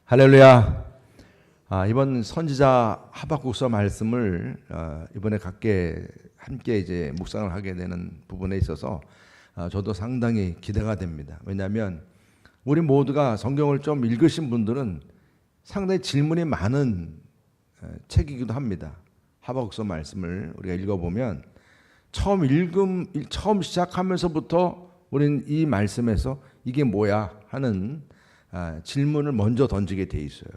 할렐루야. 이번 선지자 하박국서 말씀을 이번에 함께 이제 묵상을 하게 되는 부분에 있어서 저도 상당히 기대가 됩니다. 왜냐하면 우리 모두가 성경을 좀 읽으신 분들은 상당히 질문이 많은 책이기도 합니다. 하박국서 말씀을 우리가 읽어보면 처음 시작하면서부터 우리는 이 말씀에서 이게 뭐야 하는 질문을 먼저 던지게 돼 있어요.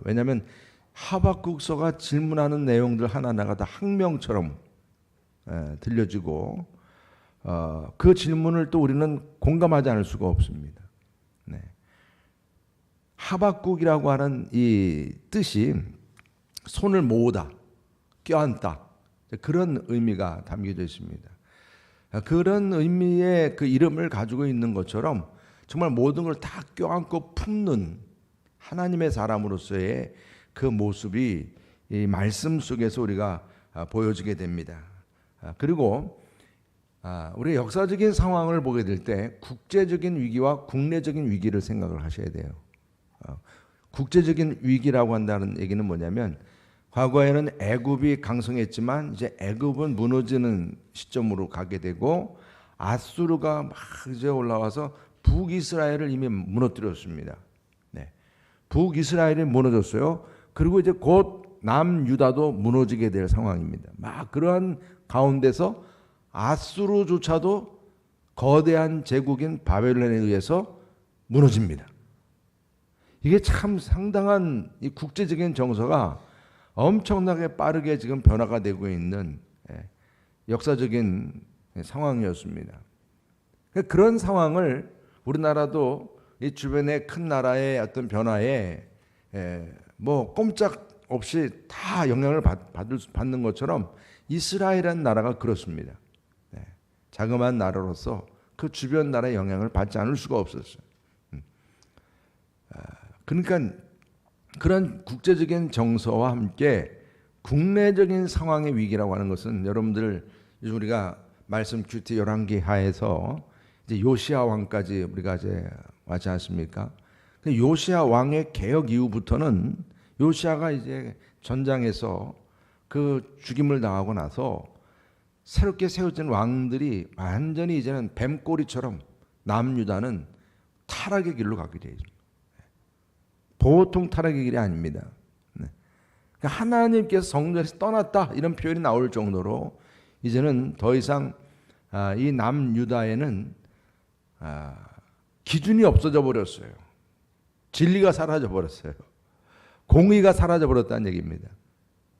왜냐하면 하박국서가 질문하는 내용들 하나하나가 다 학명처럼 들려지고 그 질문을 또 우리는 공감하지 않을 수가 없습니다. 네. 하박국이라고 하는 이 뜻이 손을 모으다, 껴안다 그런 의미가 담겨져 있습니다. 그런 의미의 그 이름을 가지고 있는 것처럼 정말 모든 걸 다 껴안고 품는 하나님의 사람으로서의 그 모습이 이 말씀 속에서 우리가 보여지게 됩니다. 그리고 우리가 역사적인 상황을 보게 될 때 국제적인 위기와 국내적인 위기를 생각을 하셔야 돼요. 국제적인 위기라고 한다는 얘기는 뭐냐면 과거에는 애굽이 강성했지만 이제 애굽은 무너지는 시점으로 가게 되고 아수르가 막 이제 올라와서 북이스라엘을 이미 무너뜨렸습니다. 네. 북이스라엘이 무너졌어요. 그리고 이제 곧 남유다도 무너지게 될 상황입니다. 막 그러한 가운데서 아수르조차도 거대한 제국인 바벨론에 의해서 무너집니다. 이게 참 상당한 이 국제적인 정서가 엄청나게 빠르게 지금 변화가 되고 있는 역사적인 상황이었습니다. 그런 상황을 우리나라도 이 주변의 큰 나라의 어떤 변화에 뭐 꼼짝 없이 다 영향을 받는 것처럼 이스라엘이라는 나라가 그렇습니다. 자그마한 나라로서 그 주변 나라의 영향을 받지 않을 수가 없었어요. 그러니까 그런 국제적인 정서와 함께 국내적인 상황의 위기라고 하는 것은 여러분들 우리가 말씀 큐티 열왕기하에서 이제 요시야 왕까지 우리가 이제 왔지 않습니까? 요시야 왕의 개혁 이후부터는 요시야가 이제 전장에서 그 죽임을 당하고 나서 새롭게 세워진 왕들이 완전히 이제는 뱀꼬리처럼 남유다는 타락의 길로 가게 되어 있습니다. 보통 타락의 길이 아닙니다. 그러니까 하나님께서 성전에서 떠났다 이런 표현이 나올 정도로 이제는 더 이상 이 남유다에는 기준이 없어져 버렸어요. 진리가 사라져 버렸어요. 공의가 사라져 버렸다는 얘기입니다.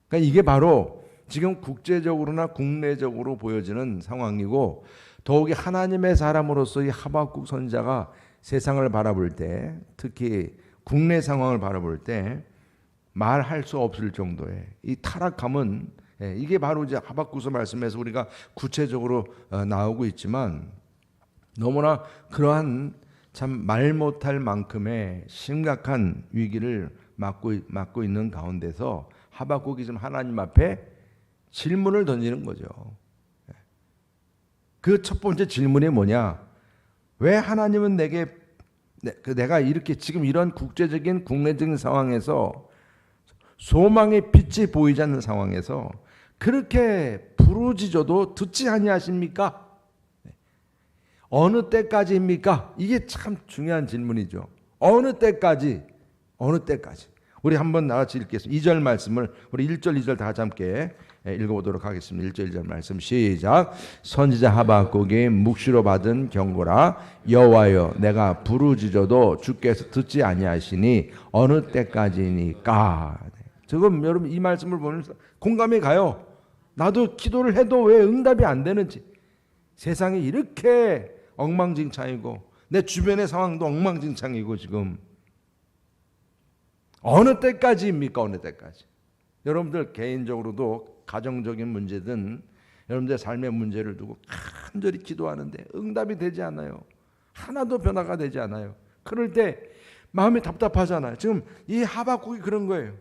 그러니까 이게 바로 지금 국제적으로나 국내적으로 보여지는 상황이고 더욱이 하나님의 사람으로서 이 하박국 선지자가 세상을 바라볼 때 특히 국내 상황을 바라볼 때 말할 수 없을 정도의 이 타락함은 이게 바로 이제 하박국서 말씀에서 우리가 구체적으로 나오고 있지만 너무나 그러한 참 말 못할 만큼의 심각한 위기를 맞고 있는 가운데서 하박국이 지금 하나님 앞에 질문을 던지는 거죠. 그 첫 번째 질문이 뭐냐? 왜 하나님은 내가 이렇게 지금 이런 국제적인 국내적인 상황에서 소망의 빛이 보이지 않는 상황에서 그렇게 부르짖어도 듣지 아니하십니까? 어느 때까지입니까? 이게 참 중요한 질문이죠. 어느 때까지? 우리 한번 나같이 읽겠습니다. 2절 말씀을 우리 1절 2절 다 함께 읽어보도록 하겠습니다. 1절 2절 말씀 시작. 선지자 하박국이 묵시로 받은 경고라. 여호와여 내가 부르짖어도 주께서 듣지 아니하시니 어느 때까지니까. 지금 여러분 이 말씀을 보면서 공감이 가요. 나도 기도를 해도 왜 응답이 안 되는지. 세상이 이렇게 엉망진창이고 내 주변의 상황도 엉망진창이고 지금 어느 때까지입니까? 어느 때까지. 여러분들 개인적으로도 가정적인 문제든 여러분들의 삶의 문제를 두고 간절히 기도하는데 응답이 되지 않아요. 하나도 변화가 되지 않아요. 그럴 때 마음이 답답하잖아요. 지금 이 하박국이 그런 거예요.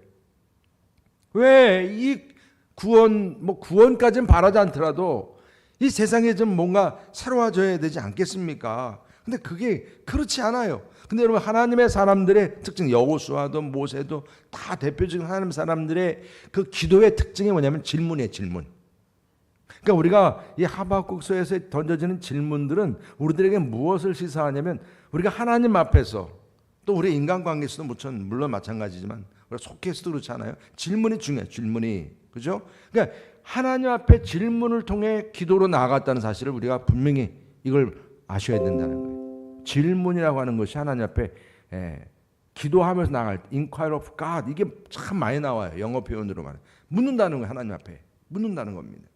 왜 이 구원까지는 바라지 않더라도 이 세상에 좀 뭔가 새로워져야 되지 않겠습니까? 근데 그게 그렇지 않아요. 근데 여러분, 하나님의 사람들의 특징, 여호수아도 모세도 다 대표적인 하나님 사람들의 그 기도의 특징이 뭐냐면 질문이에요. 질문. 그러니까 우리가 이 하박국서에서 던져지는 질문들은 우리들에게 무엇을 시사하냐면, 우리가 하나님 앞에서, 또 우리 인간관계에서도 물론 마찬가지지만 우리가 속해서도 그렇잖아요. 질문이 중요해요. 질문이. 그죠? 그러니까 하나님 앞에 질문을 통해 기도로 나아갔다는 사실을 우리가 분명히 이걸 아셔야 된다는 거예요. 질문이라고 하는 것이 하나님 앞에 기도하면서 나갈 때, inquire of God, 이게 참 많이 나와요. 영어 표현으로 말해. 묻는다는 거예요. 하나님 앞에 묻는다는 겁니다.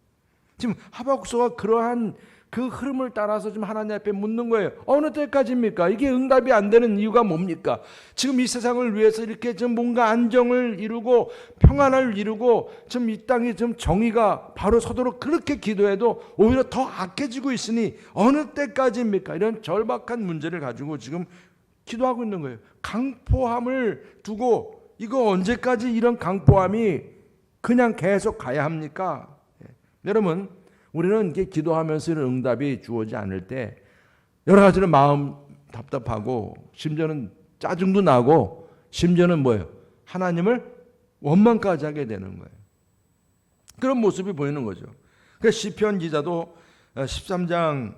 지금 하박국서가 그러한 그 흐름을 따라서 지금 하나님 앞에 묻는 거예요. 어느 때까지입니까? 이게 응답이 안 되는 이유가 뭡니까? 지금 이 세상을 위해서 이렇게 좀 뭔가 안정을 이루고 평안을 이루고 좀 이 땅에 좀 정의가 바로 서도록 그렇게 기도해도 오히려 더 악해지고 있으니 어느 때까지입니까? 이런 절박한 문제를 가지고 지금 기도하고 있는 거예요. 강포함을 두고 이거 언제까지 이런 강포함이 그냥 계속 가야 합니까? 여러분, 우리는 이렇게 기도하면서 이런 응답이 주어지지 않을 때 여러 가지로 마음 답답하고 심지어는 짜증도 나고 심지어는 뭐예요? 하나님을 원망까지 하게 되는 거예요. 그런 모습이 보이는 거죠. 그래서 시편 기자도 13장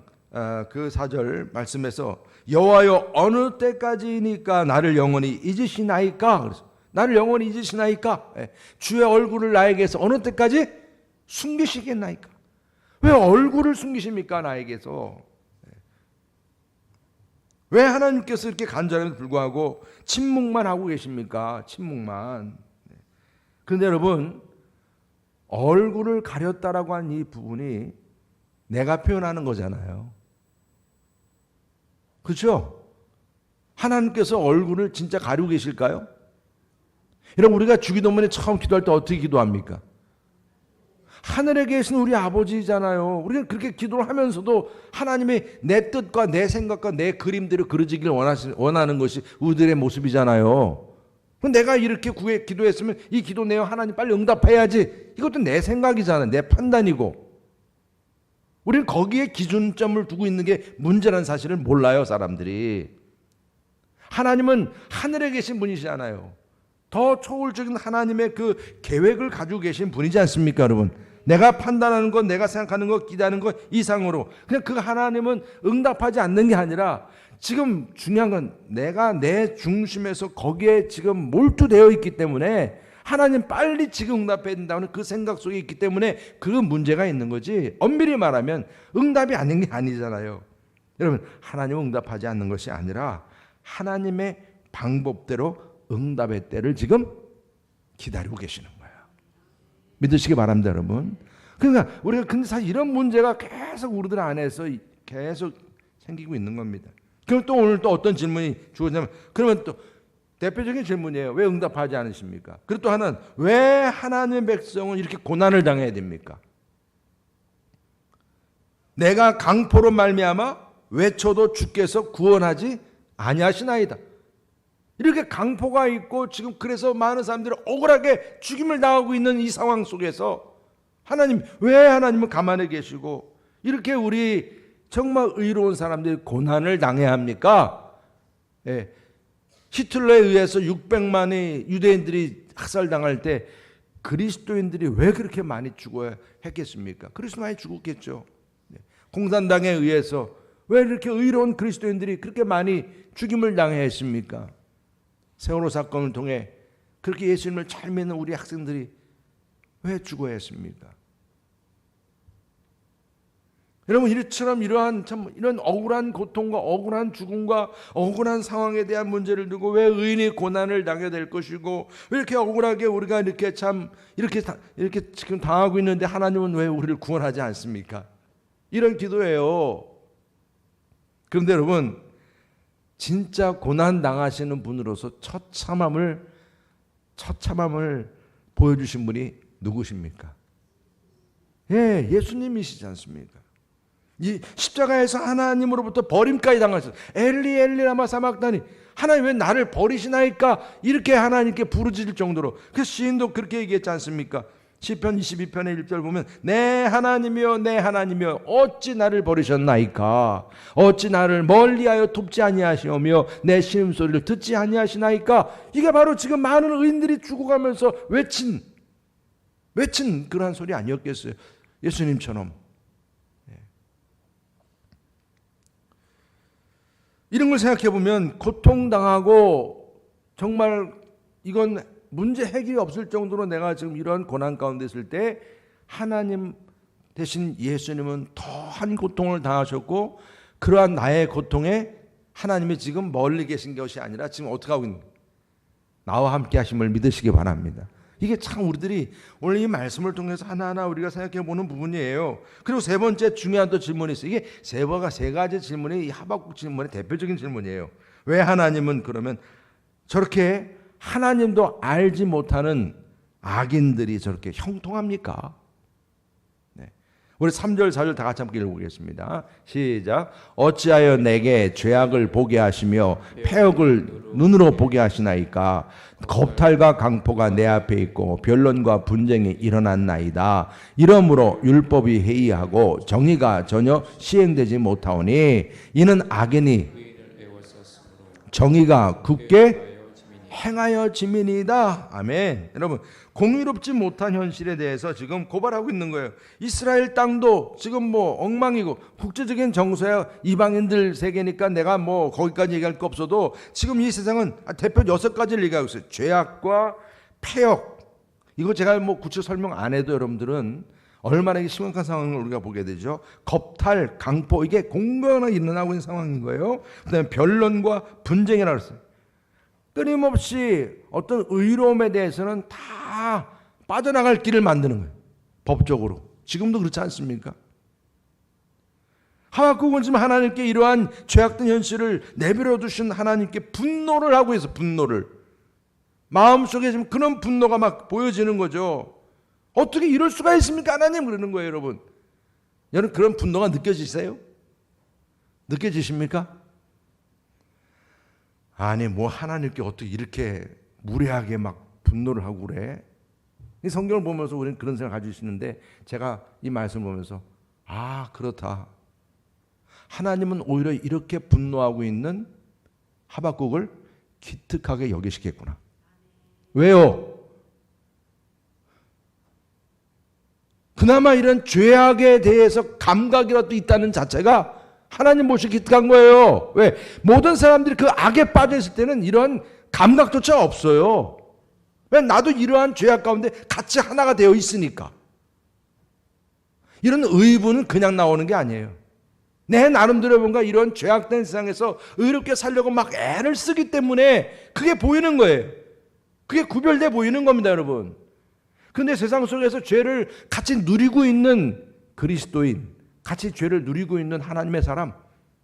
그 4절 말씀에서 여호와여 어느 때까지니까 나를 영원히 잊으시나이까? 그래서 나를 영원히 잊으시나이까? 주의 얼굴을 나에게서 어느 때까지 숨기시겠나이까? 왜 얼굴을 숨기십니까? 나에게서. 왜 하나님께서 이렇게 간절함에도 불구하고 침묵만 하고 계십니까? 침묵만. 그런데 여러분, 얼굴을 가렸다라고 한 이 부분이 내가 표현하는 거잖아요. 그렇죠? 하나님께서 얼굴을 진짜 가리고 계실까요? 여러분, 우리가 주기도문에 처음 기도할 때 어떻게 기도합니까? 하늘에 계신 우리 아버지잖아요. 우리는 그렇게 기도를 하면서도 하나님이 내 뜻과 내 생각과 내 그림대로 그려지길 원하는 것이 우리들의 모습이잖아요. 내가 이렇게 기도했으면 이 기도 내용 하나님 빨리 응답해야지. 이것도 내 생각이잖아요. 내 판단이고. 우리는 거기에 기준점을 두고 있는 게 문제라는 사실을 몰라요, 사람들이. 하나님은 하늘에 계신 분이시잖아요. 더 초월적인 하나님의 그 계획을 가지고 계신 분이지 않습니까, 여러분? 내가 판단하는 것, 내가 생각하는 것, 기대하는 것 이상으로 그냥 그 하나님은 응답하지 않는 게 아니라 지금 중요한 건 내가 내 중심에서 거기에 지금 몰두되어 있기 때문에 하나님 빨리 지금 응답해야 된다는 그 생각 속에 있기 때문에 그 문제가 있는 거지. 엄밀히 말하면 응답이 아닌 게 아니잖아요. 여러분, 하나님은 응답하지 않는 것이 아니라 하나님의 방법대로 응답의 때를 지금 기다리고 계시는 거예요. 믿으시기 바랍니다, 여러분. 그러니까 우리가 근데 사실 이런 문제가 계속 우리들 안에서 계속 생기고 있는 겁니다. 그럼 또 오늘 또 어떤 질문이 주어지냐면, 그러면 또 대표적인 질문이에요. 왜 응답하지 않으십니까? 그리고 또 하나는 왜 하나님의 백성은 이렇게 고난을 당해야 됩니까? 내가 강포로 말미암아 외쳐도 주께서 구원하지 아니하시나이다. 이렇게 강포가 있고 지금 그래서 많은 사람들이 억울하게 죽임을 당하고 있는 이 상황 속에서 하나님, 왜 하나님은 가만히 계시고 이렇게 우리 정말 의로운 사람들이 고난을 당해야 합니까? 예. 히틀러에 의해서 600만의 유대인들이 학살당할 때 그리스도인들이 왜 그렇게 많이 죽어야 했겠습니까? 그리스도 많이 죽었겠죠. 공산당에 의해서 왜 이렇게 의로운 그리스도인들이 그렇게 많이 죽임을 당해야 했습니까? 세월호 사건을 통해 그렇게 예수님을 잘 믿는 우리 학생들이 왜 죽어야 했습니까? 여러분, 이처럼 이러한 이런 억울한 고통과 억울한 죽음과 억울한 상황에 대한 문제를 두고 왜 의인이 고난을 당해야 될 것이고 왜 이렇게 억울하게 우리가 이렇게 지금 당하고 있는데 하나님은 왜 우리를 구원하지 않습니까? 이런 기도예요. 그런데 여러분, 진짜 고난 당하시는 분으로서 처참함을 보여주신 분이 누구십니까? 예, 예수님이시지 않습니까? 이 십자가에서 하나님으로부터 버림까지 당하셨어요. 엘리 엘리 라마 사막다니, 하나님 왜 나를 버리시나이까? 이렇게 하나님께 부르짖을 정도로. 그래서 시인도 그렇게 얘기했지 않습니까? 시편 22편의 1절 보면 내 하나님이여 내 하나님이여 어찌 나를 버리셨나이까 어찌 나를 멀리하여 돕지 아니하시오며 내 신음소리를 듣지 아니하시나이까. 이게 바로 지금 많은 의인들이 죽어가면서 외친 그러한 소리 아니었겠어요? 예수님처럼. 이런 걸 생각해 보면 고통당하고 정말 이건 문제 해결이 없을 정도로 내가 지금 이러한 고난 가운데 있을 때 하나님 대신 예수님은 더한 고통을 당하셨고 그러한 나의 고통에 하나님이 지금 멀리 계신 것이 아니라 지금 어떻게 하고 있는 나와 함께 하심을 믿으시기 바랍니다. 이게 참 우리들이 오늘 이 말씀을 통해서 하나하나 우리가 생각해 보는 부분이에요. 그리고 세 번째 중요한 또 질문이 있어요. 이게 세 가지 질문이 이 하박국 질문의 대표적인 질문이에요. 왜 하나님은 그러면 저렇게 하나님도 알지 못하는 악인들이 저렇게 형통합니까? 네. 우리 3절 4절 다 같이 함께 읽어보겠습니다. 시작. 어찌하여 내게 죄악을 보게 하시며 패역을 눈으로 보게 하시나이까. 겁탈과 강포가 내 앞에 있고 변론과 분쟁이 일어났나이다. 이러므로 율법이 해이하고 정의가 전혀 시행되지 못하오니 이는 악인이 정의가 굳게 행하여 지민이다. 아멘. 여러분, 공의롭지 못한 현실에 대해서 지금 고발하고 있는 거예요. 이스라엘 땅도 지금 뭐 엉망이고 국제적인 정서야 이방인들 세계니까 내가 뭐 거기까지 얘기할 거 없어도 지금 이 세상은 대표 6가지를 얘기하고 있어요. 죄악과 패역. 이거 제가 뭐 구체 설명 안 해도 여러분들은 얼마나 심각한 상황을 우리가 보게 되죠. 겁탈, 강포 이게 공공연하게 일어나고 있는 상황인 거예요. 그다음에 변론과 분쟁이라고 했어요. 끊임없이 어떤 의로움에 대해서는 다 빠져나갈 길을 만드는 거예요. 법적으로. 지금도 그렇지 않습니까? 하박국은 지금 하나님께 이러한 죄악된 현실을 내버려 두신 하나님께 분노를 하고 있어요. 분노를. 마음속에 지금 그런 분노가 막 보여지는 거죠. 어떻게 이럴 수가 있습니까? 하나님 그러는 거예요, 여러분. 여러분 그런 분노가 느껴지세요? 느껴지십니까? 아니 뭐 하나님께 어떻게 이렇게 무례하게 막 분노를 하고 그래? 이 성경을 보면서 우리는 그런 생각을 가지고 있는데 제가 이 말씀을 보면서 아 그렇다. 하나님은 오히려 이렇게 분노하고 있는 하박국을 기특하게 여기시겠구나. 왜요? 그나마 이런 죄악에 대해서 감각이라도 있다는 자체가 하나님 몫이 기특한 거예요. 왜? 모든 사람들이 그 악에 빠져 있을 때는 이런 감각조차 없어요. 왜? 나도 이러한 죄악 가운데 같이 하나가 되어 있으니까. 이런 의분은 그냥 나오는 게 아니에요. 내 나름대로 뭔가 이런 죄악된 세상에서 의롭게 살려고 막 애를 쓰기 때문에 그게 보이는 거예요. 그게 구별돼 보이는 겁니다, 여러분. 그런데 세상 속에서 죄를 같이 누리고 있는 그리스도인, 같이 죄를 누리고 있는 하나님의 사람,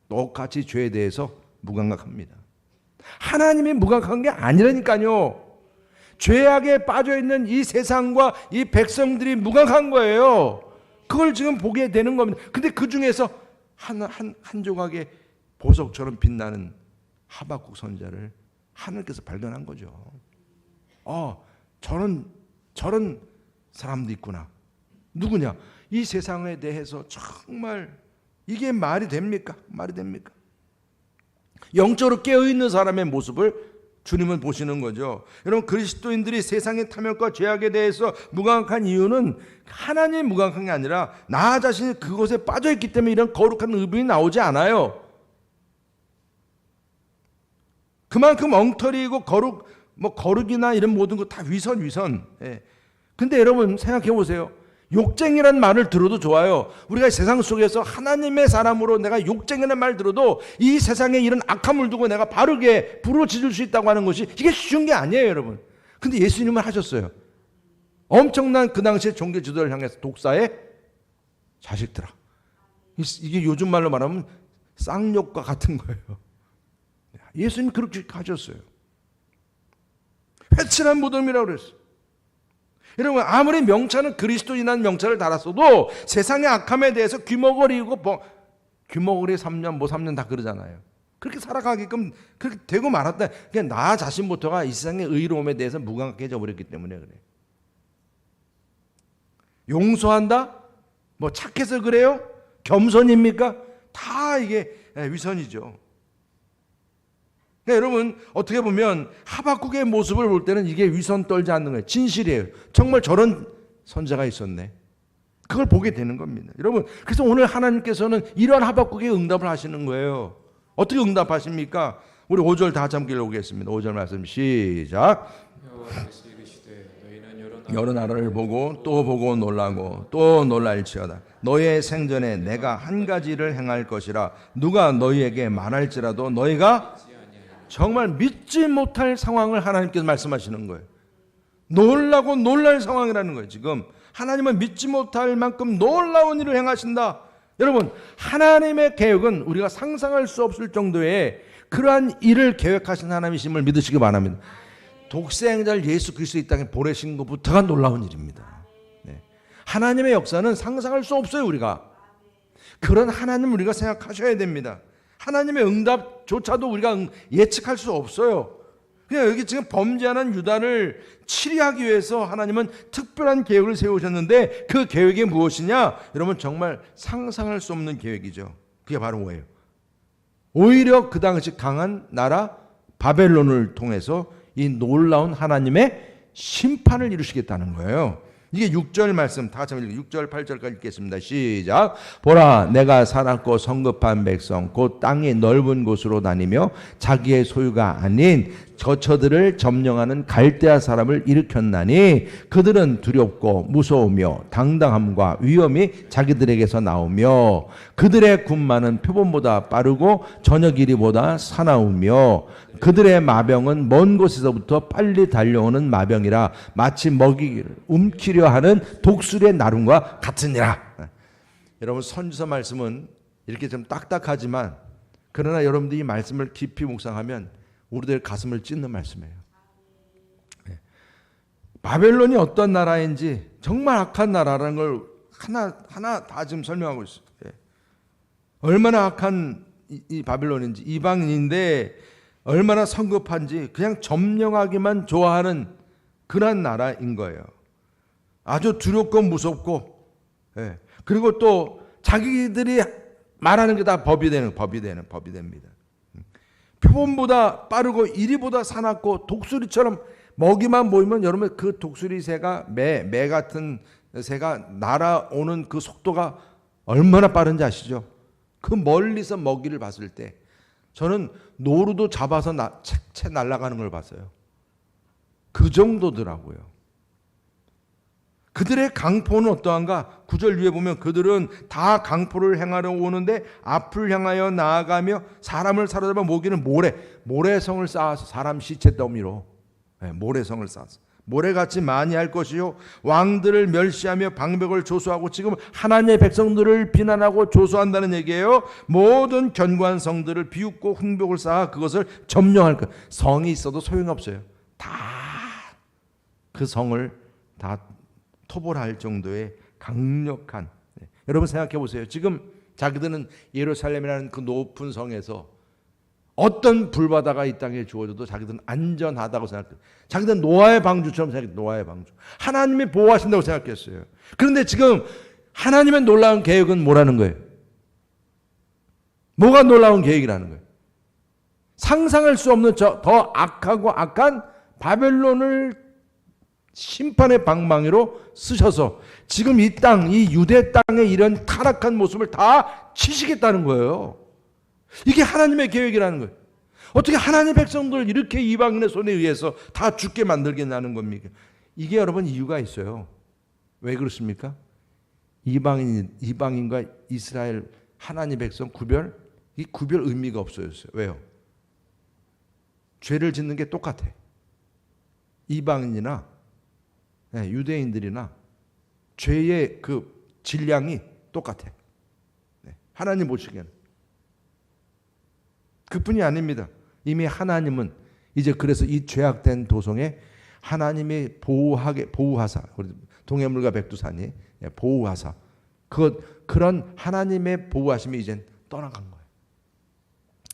똑같이 죄에 대해서 무감각합니다. 하나님이 무감각한 게 아니라니까요. 죄악에 빠져있는 이 세상과 이 백성들이 무감각한 거예요. 그걸 지금 보게 되는 겁니다. 근데 그 중에서 한 조각의 보석처럼 빛나는 하박국 선지자를 하나님께서 발견한 거죠. 저런 사람도 있구나. 누구냐? 이 세상에 대해서 정말 이게 말이 됩니까? 말이 됩니까? 영적으로 깨어있는 사람의 모습을 주님은 보시는 거죠. 여러분 그리스도인들이 세상의 탐욕과 죄악에 대해서 무감각한 이유는 하나님 무감각한 게 아니라 나 자신이 그곳에 빠져있기 때문에 이런 거룩한 의분이 나오지 않아요. 그만큼 엉터리이고 거룩이나 이런 모든 거 다 위선. 예. 근데 여러분 생각해 보세요. 욕쟁이라는 말을 들어도 좋아요. 우리가 세상 속에서 하나님의 사람으로 내가 욕쟁이라는 말 들어도 이 세상에 이런 악함을 두고 내가 바르게 부르짖을 수 있다고 하는 것이 이게 쉬운 게 아니에요, 여러분. 근데 예수님은 하셨어요. 엄청난 그 당시에 종교 지도자를 향해서 독사의 자식들아. 이게 요즘 말로 말하면 쌍욕과 같은 거예요. 예수님 그렇게 하셨어요. 회칠한 무덤이라고 그랬어요. 여러분 아무리 명찰은 그리스도인이라는 명찰을 달았어도 세상의 악함에 대해서 귀머거리고 귀머거리 3년 뭐 3년 다 그러잖아요. 그렇게 살아가게끔 그렇게 되고 말았다. 그냥 나 자신부터가 이 세상의 의로움에 대해서 무감각해져 버렸기 때문에 그래. 용서한다? 뭐 착해서 그래요? 겸손입니까? 다 이게 위선이죠. 그러니까 여러분 어떻게 보면 하박국의 모습을 볼 때는 이게 위선 떨지 않는 거예요. 진실이에요. 정말 저런 선자가 있었네. 그걸 보게 되는 겁니다. 여러분 그래서 오늘 하나님께서는 이러한 하박국의 응답을 하시는 거예요. 어떻게 응답하십니까? 우리 5절 다 함께 읽어보겠습니다. 5절 말씀 시작. 여러 나라를 보고 또 보고 놀라고 또 놀랄지어다. 너의 생전에 내가 한 가지를 행할 것이라. 누가 너희에게 말할지라도 너희가 정말 믿지 못할 상황을 하나님께서 말씀하시는 거예요. 놀라고 놀랄 상황이라는 거예요. 지금 하나님은 믿지 못할 만큼 놀라운 일을 행하신다. 여러분 하나님의 계획은 우리가 상상할 수 없을 정도의 그러한 일을 계획하신 하나님이심을 믿으시기 바랍니다. 독생자를 예수 그리스도 이 땅에 보내신 것부터가 놀라운 일입니다. 네. 하나님의 역사는 상상할 수 없어요. 우리가 그런 하나님을 우리가 생각하셔야 됩니다. 하나님의 응답조차도 우리가 예측할 수 없어요. 그냥 여기 지금 범죄하는 유다를 치리하기 위해서 하나님은 특별한 계획을 세우셨는데 그 계획이 무엇이냐? 여러분 정말 상상할 수 없는 계획이죠. 그게 바로 뭐예요? 오히려 그 당시 강한 나라 바벨론을 통해서 이 놀라운 하나님의 심판을 이루시겠다는 거예요. 이게 6절 말씀 다 같이 읽고 6절 8절까지 읽겠습니다. 시작. 보라 내가 살았고 성급한 백성 곧 땅이 넓은 곳으로 다니며 자기의 소유가 아닌 거처들을 점령하는 갈대아 사람을 일으켰나니 그들은 두렵고 무서우며 당당함과 위엄이 자기들에게서 나오며 그들의 군마는 표범보다 빠르고 저녁 이리보다 사나우며 그들의 마병은 먼 곳에서부터 빨리 달려오는 마병이라 마치 먹이를 움키려 하는 독수리의 나름과 같으니라. 여러분 선지서 말씀은 이렇게 좀 딱딱하지만 그러나 여러분들이 이 말씀을 깊이 묵상하면 우리들 가슴을 찢는 말씀이에요. 바벨론이 어떤 나라인지 정말 악한 나라라는 걸 하나 다 지금 설명하고 있어요. 얼마나 악한 이 바벨론인지 이방인인데 얼마나 성급한지 그냥 점령하기만 좋아하는 그런 나라인 거예요. 아주 두렵고 무섭고 그리고 또 자기들이 말하는 게 다 법이 됩니다. 표범보다 빠르고 이리보다 사납고 독수리처럼 먹이만 모이면 여러분 그 독수리 새가 매 같은 새가 날아오는 그 속도가 얼마나 빠른지 아시죠? 그 멀리서 먹이를 봤을 때 저는 노루도 잡아서 채 날아가는 걸 봤어요. 그 정도더라고요. 그들의 강포는 어떠한가? 9절 위에 보면 그들은 다 강포를 행하러 오는데 앞을 향하여 나아가며 사람을 사로잡아 모기는 모래성을 쌓아서 사람 시체 더미로 모래성을 쌓아서 모래같이 많이 할 것이요 왕들을 멸시하며 방백을 조소하고 지금 하나님의 백성들을 비난하고 조소한다는 얘기예요. 모든 견고한 성들을 비웃고 흥복을 쌓아 그것을 점령할 것. 성이 있어도 소용없어요. 다 그 성을 다 토벌할 정도의 강력한 여러분 생각해 보세요. 지금 자기들은 예루살렘이라는 그 높은 성에서 어떤 불바다가 이 땅에 주어져도 자기들은 안전하다고 생각해요. 자기들은 노아의 방주처럼 생각해요. 노아의 방주. 하나님이 보호하신다고 생각했어요. 그런데 지금 하나님의 놀라운 계획은 뭐라는 거예요? 뭐가 놀라운 계획이라는 거예요? 상상할 수 없는 더 악하고 악한 바벨론을 심판의 방망이로 쓰셔서 지금 이 땅, 이 유대 땅의 이런 타락한 모습을 다 치시겠다는 거예요. 이게 하나님의 계획이라는 거예요. 어떻게 하나님의 백성들을 이렇게 이방인의 손에 의해서 다 죽게 만들겠냐는 겁니까? 이게 여러분 이유가 있어요. 왜 그렇습니까? 이방인과 이스라엘 하나님의 백성 이 구별 의미가 없어졌어요. 왜요? 죄를 짓는 게 똑같아. 이방인이나 유대인들이나 죄의 그 질량이 똑같아. 하나님 보시기에는. 그뿐이 아닙니다. 이미 하나님은 이제 그래서 이 죄악된 도성에 하나님이 보호하사 동해물과 백두산이 보호하사 그런 하나님의 보호하심이 이제 떠나간 거예요.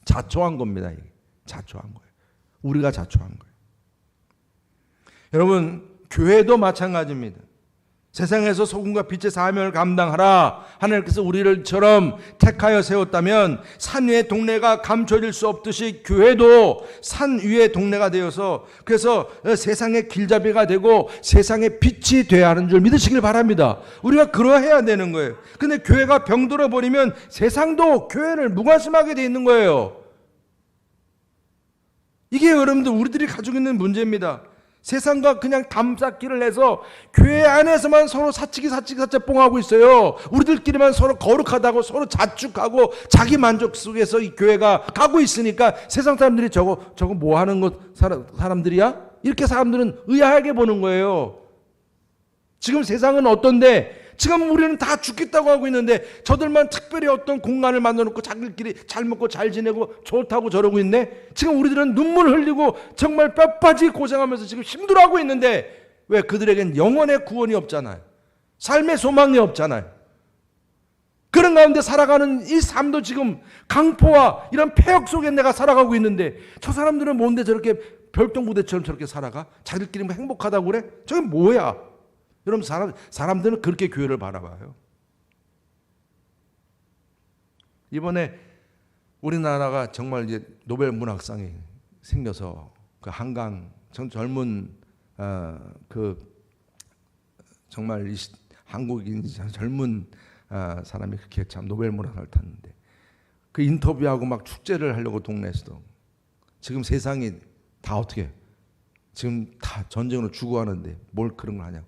자초한 겁니다. 이게. 자초한 거예요. 우리가 자초한 거예요. 여러분 교회도 마찬가지입니다. 세상에서 소금과 빛의 사명을 감당하라. 하나님께서 우리를처럼 택하여 세웠다면 산 위의 동네가 감춰질 수 없듯이 교회도 산 위의 동네가 되어서 그래서 세상의 길잡이가 되고 세상의 빛이 되어야 하는 줄 믿으시길 바랍니다. 우리가 그러해야 되는 거예요. 근데 교회가 병들어 버리면 세상도 교회를 무관심하게 돼 있는 거예요. 이게 여러분들 우리들이 가지고 있는 문제입니다. 세상과 그냥 담쌓기를 해서 교회 안에서만 서로 사치기 뽕하고 있어요. 우리들끼리만 서로 거룩하다고 서로 자축하고 자기 만족 속에서 이 교회가 가고 있으니까 세상 사람들이 저거 뭐 하는 것 사람들이야? 이렇게 사람들은 의아하게 보는 거예요. 지금 세상은 어떤데 지금 우리는 다 죽겠다고 하고 있는데 저들만 특별히 어떤 공간을 만들어 놓고 자기들끼리 잘 먹고 잘 지내고 좋다고 저러고 있네. 지금 우리들은 눈물 흘리고 정말 뼈빠지게 고생하면서 지금 힘들어하고 있는데 왜 그들에겐 영원의 구원이 없잖아요. 삶의 소망이 없잖아요. 그런 가운데 살아가는 이 삶도 지금 강포와 이런 폐역 속에 내가 살아가고 있는데 저 사람들은 뭔데 저렇게 별똥부대처럼 저렇게 살아가? 자기들끼리 뭐 행복하다고 그래? 저게 뭐야? 여러분 사람들은 그렇게 교회를 바라봐요. 이번에 우리나라가 정말 이제 노벨 문학상이 생겨서 그 한강 젊은 그 정말 한국인 젊은 사람이 그렇게 참 노벨 문학상을 탔는데 그 인터뷰하고 막 축제를 하려고 동네에서도 지금 세상이 다 어떻게 지금 다 전쟁으로 죽어가는데 뭘 그런 걸 하냐고.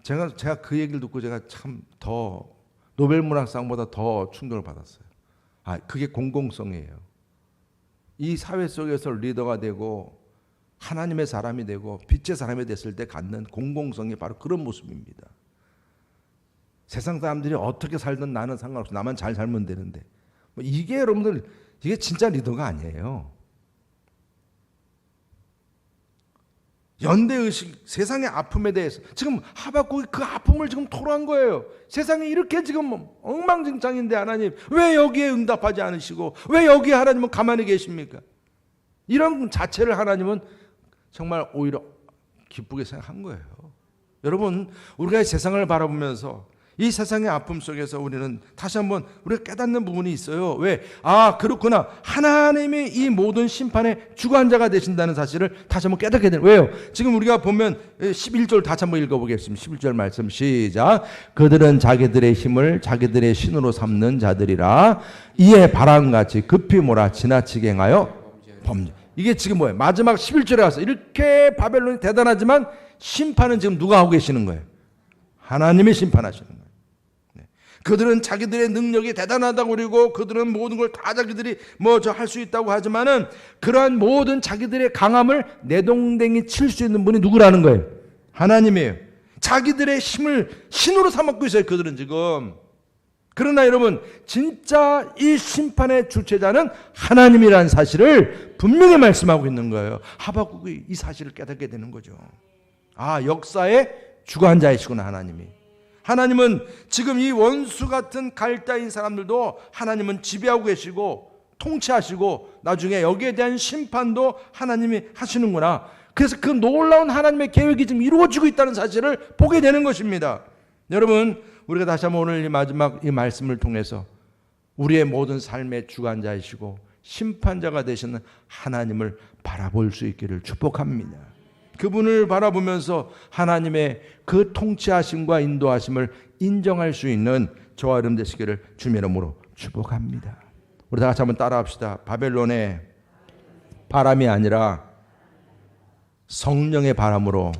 제가 그 얘기를 듣고 제가 참 더 노벨 문학상보다 더 충격을 받았어요. 그게 공공성이에요. 이 사회 속에서 리더가 되고 하나님의 사람이 되고 빛의 사람이 됐을 때 갖는 공공성이 바로 그런 모습입니다. 세상 사람들이 어떻게 살든 나는 상관없어. 나만 잘 살면 되는데. 이게 여러분들 이게 진짜 리더가 아니에요. 연대의식, 세상의 아픔에 대해서 지금 하박국이 그 아픔을 지금 토로한 거예요. 세상이 이렇게 지금 엉망진창인데 하나님 왜 여기에 응답하지 않으시고 왜 여기에 하나님은 가만히 계십니까? 이런 자체를 하나님은 정말 오히려 기쁘게 생각한 거예요. 여러분 우리가 세상을 바라보면서 이 세상의 아픔 속에서 우리는 다시 한번 우리가 깨닫는 부분이 있어요. 왜? 그렇구나. 하나님이 이 모든 심판의 주관자가 되신다는 사실을 다시 한번 깨닫게 되는. 왜요? 지금 우리가 보면 11절 다시 한번 읽어보겠습니다. 11절 말씀 시작. 그들은 자기들의 힘을 자기들의 신으로 삼는 자들이라 이에 바람같이 급히 몰아 지나치게 행하여 범죄. 이게 지금 뭐예요? 마지막 11절에 와서 이렇게 바벨론이 대단하지만 심판은 지금 누가 하고 계시는 거예요? 하나님이 심판하시는 거예요. 그들은 자기들의 능력이 대단하다고 그러고 그들은 모든 걸 다 자기들이 할 수 있다고 하지만은 그러한 모든 자기들의 강함을 내동댕이 칠 수 있는 분이 누구라는 거예요? 하나님이에요. 자기들의 힘을 신으로 삼고 있어요. 그들은 지금. 그러나 여러분 진짜 이 심판의 주체자는 하나님이라는 사실을 분명히 말씀하고 있는 거예요. 하박국이 이 사실을 깨닫게 되는 거죠. 역사의 주관자이시구나 하나님이. 하나님은 지금 이 원수 같은 갈대인 사람들도 하나님은 지배하고 계시고 통치하시고 나중에 여기에 대한 심판도 하나님이 하시는구나. 그래서 그 놀라운 하나님의 계획이 지금 이루어지고 있다는 사실을 보게 되는 것입니다. 여러분 우리가 다시 한번 오늘 이 마지막 이 말씀을 통해서 우리의 모든 삶의 주관자이시고 심판자가 되시는 하나님을 바라볼 수 있기를 축복합니다. 그분을 바라보면서 하나님의 그 통치하심과 인도하심을 인정할 수 있는 저와 여러분 되시기를 주님의 이름으로 축복합니다. 우리 다 같이 한번 따라합시다. 바벨론의 바람이 아니라 성령의 바람으로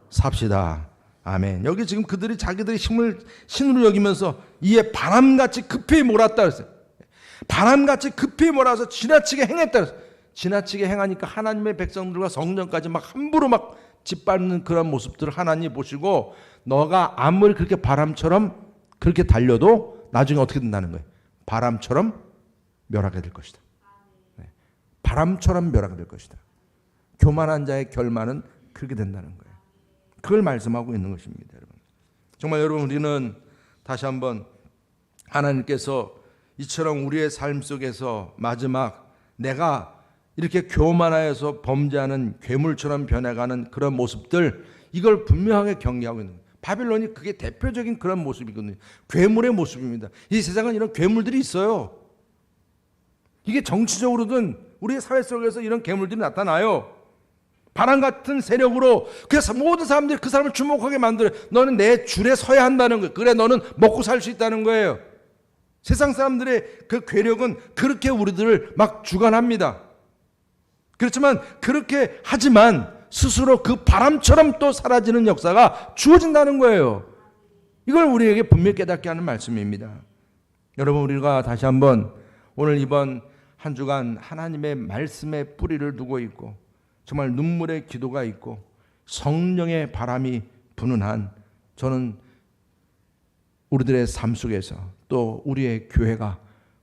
삽시다. 아멘. 여기 지금 그들이 자기들의 힘을 신으로 여기면서 이에 바람같이 급히 몰았다 그랬어요. 바람같이 급히 몰아서 지나치게 행했다 그랬어요. 지나치게 행하니까 하나님의 백성들과 성령까지 막 함부로 막 짓밟는 그런 모습들을 하나님 보시고 너가 아무리 그렇게 바람처럼 그렇게 달려도 나중에 어떻게 된다는 거예요? 바람처럼 멸하게 될 것이다. 바람처럼 멸하게 될 것이다. 교만한 자의 결말은 그렇게 된다는 거예요. 그걸 말씀하고 있는 것입니다. 여러분. 정말 여러분 우리는 다시 한번 하나님께서 이처럼 우리의 삶 속에서 마지막 내가 이렇게 교만하여서 범죄하는 괴물처럼 변해가는 그런 모습들 이걸 분명하게 경계하고 있는 거예요. 바빌론이 그게 대표적인 그런 모습이거든요. 괴물의 모습입니다. 이 세상은 이런 괴물들이 있어요. 이게 정치적으로든 우리의 사회 속에서 이런 괴물들이 나타나요. 바람 같은 세력으로 그래서 모든 사람들이 그 사람을 주목하게 만들어요. 너는 내 줄에 서야 한다는 거예요. 그래 너는 먹고 살 수 있다는 거예요. 세상 사람들의 그 괴력은 그렇게 우리들을 막 주관합니다. 그렇지만 그렇게 하지만 스스로 그 바람처럼 또 사라지는 역사가 주어진다는 거예요. 이걸 우리에게 분명히 깨닫게 하는 말씀입니다. 여러분, 우리가 다시 한번 오늘 이번 한 주간 하나님의 말씀에 뿌리를 두고 있고 정말 눈물의 기도가 있고 성령의 바람이 부는 한 저는 우리들의 삶 속에서 또 우리의 교회가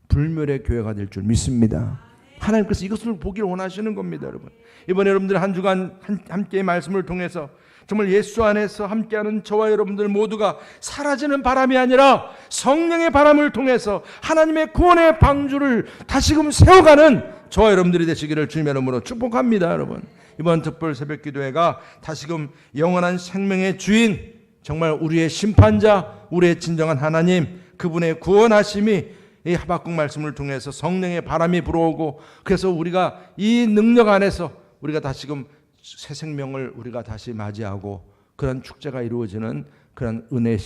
불멸의 교회가 될 줄 믿습니다. 하나님께서 이것을 보기를 원하시는 겁니다. 여러분, 이번에 여러분들 한 주간 함께 말씀을 통해서 정말 예수 안에서 함께하는 저와 여러분들 모두가 사라지는 바람이 아니라 성령의 바람을 통해서 하나님의 구원의 방주를 다시금 세워가는 저와 여러분들이 되시기를 주님의 이름으로 축복합니다. 여러분, 이번 특별 새벽 기도회가 다시금 영원한 생명의 주인, 정말 우리의 심판자, 우리의 진정한 하나님, 그분의 구원하심이 이 하박국 말씀을 통해서 성령의 바람이 불어오고, 그래서 우리가 이 능력 안에서 우리가 다시금 새 생명을 우리가 다시 맞이하고 그런 축제가 이루어지는 그런 은혜의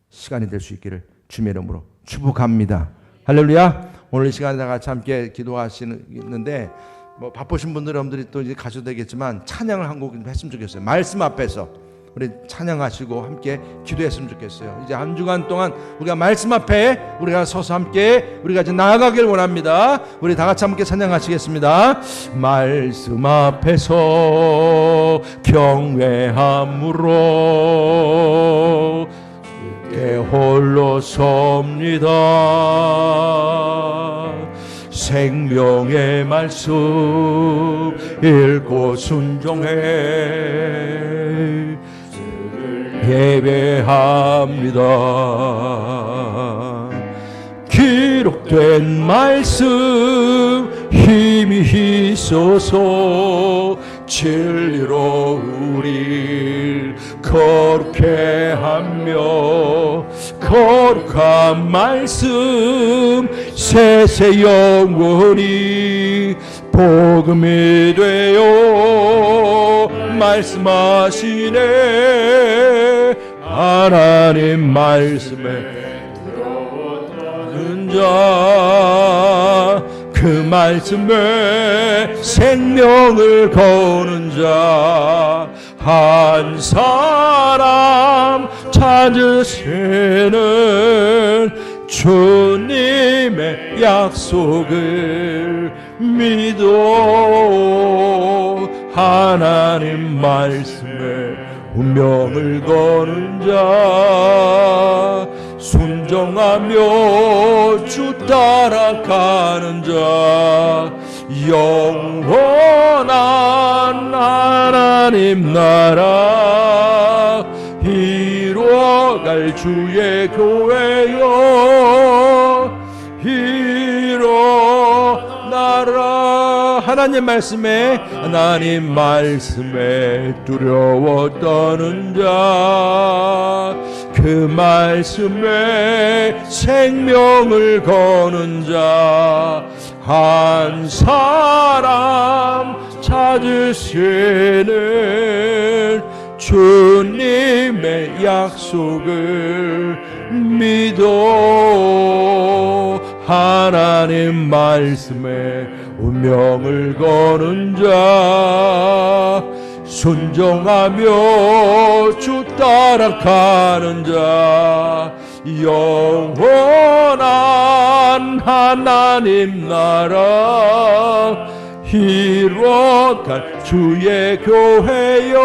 시간이 될 수 있기를 주님의 이름으로 축복합니다. 할렐루야. 오늘 이 시간에 다 같이 함께 기도하시는데 뭐 바쁘신 분들 여러분들이 또 이제 가셔도 되겠지만 찬양을 한 곡 했으면 좋겠어요. 말씀 앞에서 우리 찬양하시고 함께 기도했으면 좋겠어요. 이제 한 주간 동안 우리가 말씀 앞에 우리가 서서 함께 우리가 이제 나아가길 원합니다. 우리 다 같이 함께 찬양하시겠습니다. 말씀 앞에서 경외함으로 주께 홀로 섭니다. 생명의 말씀 읽고 순종해 예배합니다. 기록된 말씀 힘이 있어서 진리로 우릴 거룩해 하며 거룩한 말씀 세세 영원히 복음이 되어 말씀하시네. 하나님 말씀에 들어오는 자, 그 말씀에 생명을 거는 자, 한 사람 찾으시는 주님의 약속을 믿어. 하나님 말씀에 운명을 거는 자, 순종하며 주 따라가는 자, 영원한 하나님 나라 이루어갈 주의 교회여 일어나라. 하나님 말씀에 두려워 떠는 자, 그 말씀에 생명을 거는 자, 한 사람 찾으시는 주님의 약속을 믿어. 하나님 말씀에 운명을 거는 자, 순종하며 주 따라가는 자, 영원한 하나님 나라 이루어갈 주의 교회여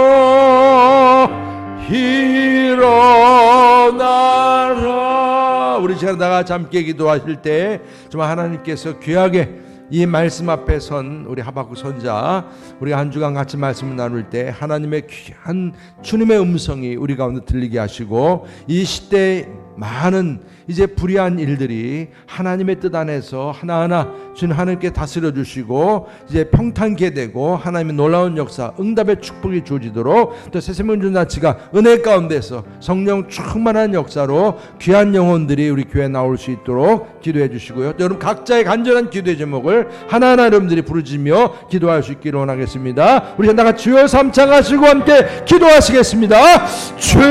일어나라. 우리 제가 다 같이 함께 기도하실 때 정말 하나님께서 귀하게 이 말씀 앞에 선 우리 하박국 선자, 우리가 한 주간 같이 말씀을 나눌 때 하나님의 귀한 주님의 음성이 우리 가운데 들리게 하시고 이 시대에 많은 이제 불의한 일들이 하나님의 뜻 안에서 하나하나 주님 하나님께 다스려 주시고 이제 평탄케 되고 하나님의 놀라운 역사, 응답의 축복이 주어지도록 또 새생명전자치가 은혜 가운데서 성령 충만한 역사로 귀한 영혼들이 우리 교회에 나올 수 있도록 기도해 주시고요. 여러분 각자의 간절한 기도의 제목을 하나하나 여러분들이 부르짖며 기도할 수 있기를 원하겠습니다. 우리 다 같이 주여 삼창하시고 함께 기도하시겠습니다. 주여,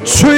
주여,